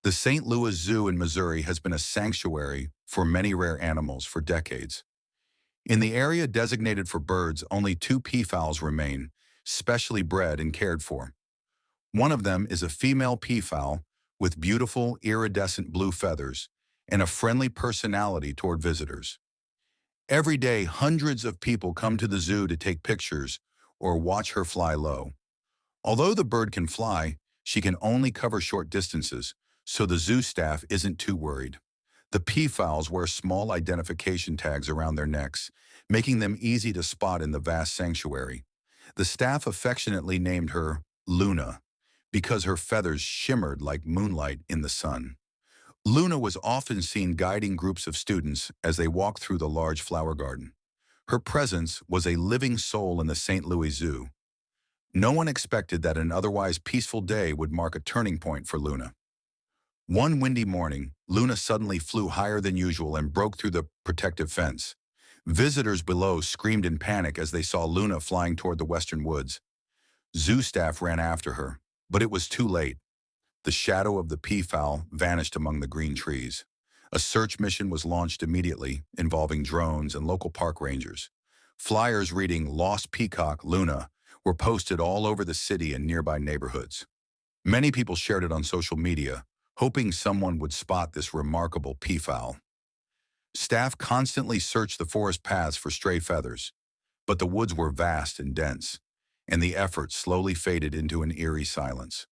The St. Louis Zoo in Missouri has been a sanctuary for many rare animals for decades. In the area designated for birds, only two peafowls remain, specially bred and cared for. One of them is a female peafowl with beautiful iridescent blue feathers and a friendly personality toward visitors. Every day, hundreds of people come to the zoo to take pictures or watch her fly low. Although the bird can fly, she can only cover short distances, so the zoo staff isn't too worried. The peafowls wear small identification tags around their necks, making them easy to spot in the vast sanctuary. The staff affectionately named her Luna because her feathers shimmered like moonlight in the sun. Luna was often seen guiding groups of students as they walked through the large flower garden. Her presence was a living soul in the St. Louis Zoo. No one expected that an otherwise peaceful day would mark a turning point for Luna. One windy morning, Luna suddenly flew higher than usual and broke through the protective fence. Visitors below screamed in panic as they saw Luna flying toward the western woods. Zoo staff ran after her, but it was too late. The shadow of the peafowl vanished among the green trees. A search mission was launched immediately, involving drones and local park rangers. Flyers reading "Lost Peacock, Luna" were posted all over the city and nearby neighborhoods. Many people shared it on social media, hoping someone would spot this remarkable peafowl. Staff constantly searched the forest paths for stray feathers, but the woods were vast and dense, and the effort slowly faded into an eerie silence.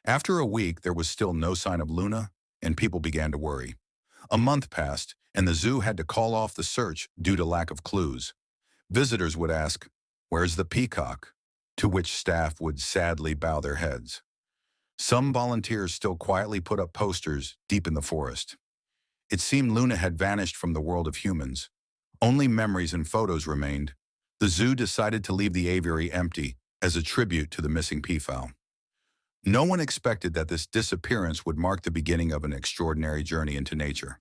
After a week, there was still no sign of Luna, and people began to worry. A month passed, and the zoo had to call off the search due to lack of clues. Visitors would ask, "Where's the peacock?" To which staff would sadly bow their heads. Some volunteers still quietly put up posters deep in the forest. It seemed Luna had vanished from the world of humans. Only memories and photos remained. The zoo decided to leave the aviary empty as a tribute to the missing peafowl. No one expected that this disappearance would mark the beginning of an extraordinary journey into nature.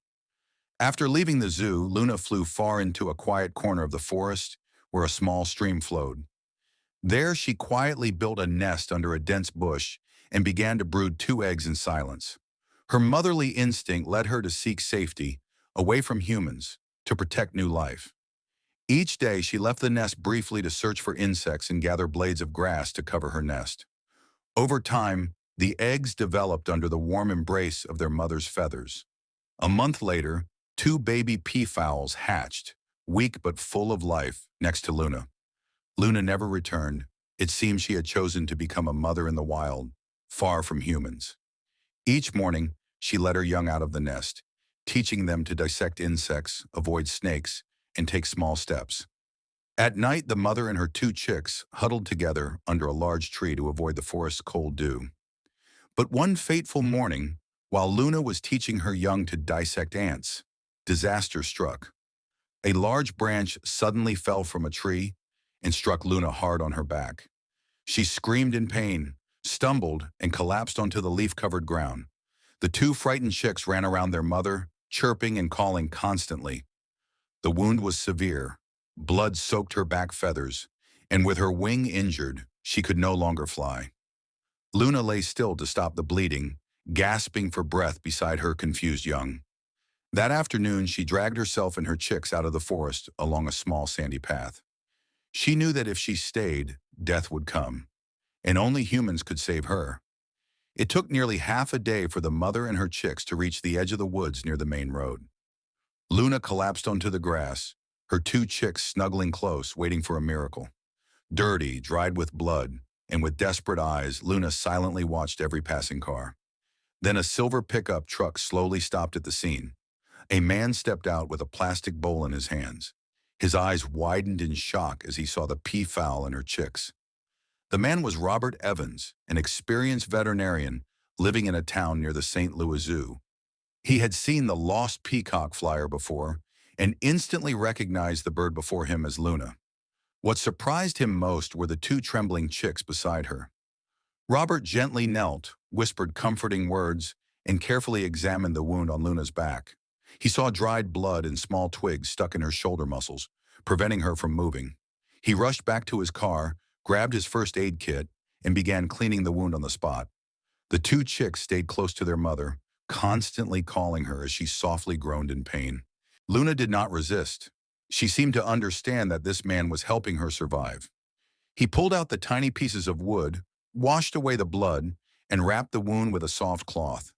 After leaving the zoo, Luna flew far into a quiet corner of the forest where a small stream flowed. There, she quietly built a nest under a dense bush and began to brood two eggs in silence. Her motherly instinct led her to seek safety, away from humans, to protect new life. Each day, she left the nest briefly to search for insects and gather blades of grass to cover her nest. Over time, the eggs developed under the warm embrace of their mother's feathers. A month later, two baby peafowls hatched, weak but full of life, next to Luna. Luna never returned. It seemed she had chosen to become a mother in the wild, far from humans. Each morning, she let her young out of the nest, teaching them to dissect insects, avoid snakes, and take small steps. At night, the mother and her two chicks huddled together under a large tree to avoid the forest's cold dew. But one fateful morning, while Luna was teaching her young to dissect ants, disaster struck. A large branch suddenly fell from a tree and struck Luna hard on her back. She screamed in pain, stumbled, and collapsed onto the leaf-covered ground. The two frightened chicks ran around their mother, chirping and calling constantly. The wound was severe. Blood soaked her back feathers, and with her wing injured, she could no longer fly. Luna lay still to stop the bleeding, gasping for breath beside her confused young. That afternoon, she dragged herself and her chicks out of the forest along a small sandy path. She knew that if she stayed, death would come, and only humans could save her. It took nearly half a day for the mother and her chicks to reach the edge of the woods near the main road. Luna collapsed onto the grass, her two chicks snuggling close, waiting for a miracle. Dirty, dried with blood, and with desperate eyes, Luna silently watched every passing car. Then a silver pickup truck slowly stopped at the scene. A man stepped out with a plastic bowl in his hands. His eyes widened in shock as he saw the peafowl and her chicks. The man was Robert Evans, an experienced veterinarian living in a town near the St. Louis Zoo. He had seen the lost peacock flyer before and instantly recognized the bird before him as Luna. What surprised him most were the two trembling chicks beside her. Robert gently knelt, whispered comforting words, and carefully examined the wound on Luna's back. He saw dried blood and small twigs stuck in her shoulder muscles, preventing her from moving. He rushed back to his car, grabbed his first aid kit, and began cleaning the wound on the spot. The two chicks stayed close to their mother, constantly calling her as she softly groaned in pain. Luna did not resist. She seemed to understand that this man was helping her survive. He pulled out the tiny pieces of wood, washed away the blood, and wrapped the wound with a soft cloth.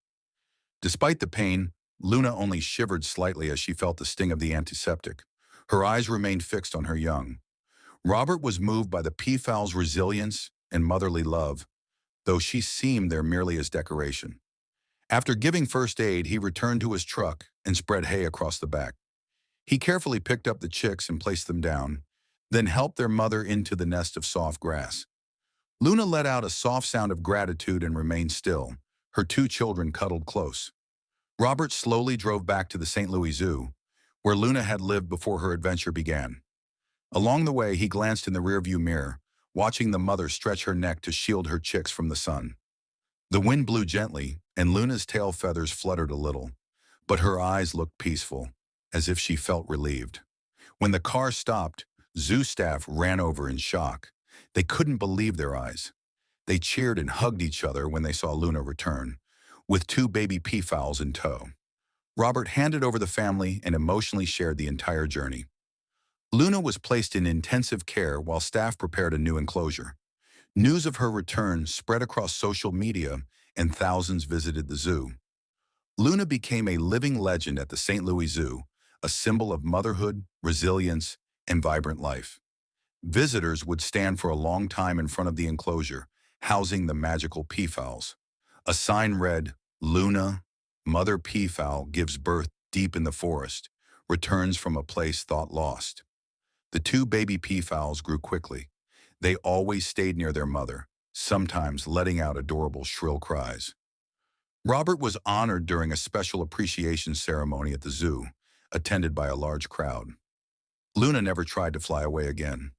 Despite the pain, Luna only shivered slightly as she felt the sting of the antiseptic. Her eyes remained fixed on her young. Robert was moved by the peafowl's resilience and motherly love, though she seemed there merely as decoration. After giving first aid, he returned to his truck and spread hay across the back. He carefully picked up the chicks and placed them down, then helped their mother into the nest of soft grass. Luna let out a soft sound of gratitude and remained still, her two children cuddled close. Robert slowly drove back to the St. Louis Zoo, where Luna had lived before her adventure began. Along the way, he glanced in the rearview mirror, watching the mother stretch her neck to shield her chicks from the sun. The wind blew gently, and Luna's tail feathers fluttered a little, but her eyes looked peaceful, as if she felt relieved. When the car stopped, zoo staff ran over in shock. They couldn't believe their eyes. They cheered and hugged each other when they saw Luna return, with two baby peafowls in tow. Robert handed over the family and emotionally shared the entire journey. Luna was placed in intensive care while staff prepared a new enclosure. News of her return spread across social media and thousands visited the zoo. Luna became a living legend at the St. Louis Zoo, a symbol of motherhood, resilience, and vibrant life. Visitors would stand for a long time in front of the enclosure, housing the magical peafowls. A sign read, "Luna, Mother Peafowl gives birth deep in the forest, returns from a place thought lost." The two baby peafowls grew quickly. They always stayed near their mother, sometimes letting out adorable shrill cries. Robert was honored during a special appreciation ceremony at the zoo, attended by a large crowd. Luna never tried to fly away again.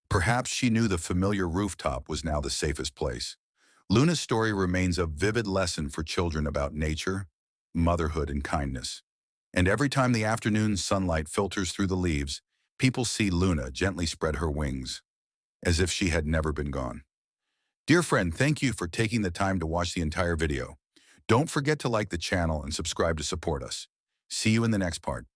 Perhaps she knew the familiar rooftop was now the safest place. Luna's story remains a vivid lesson for children about nature, motherhood, and kindness. And every time the afternoon sunlight filters through the leaves, people see Luna gently spread her wings, as if she had never been gone. Dear friend, thank you for taking the time to watch the entire video. Don't forget to like the channel and subscribe to support us. See you in the next part.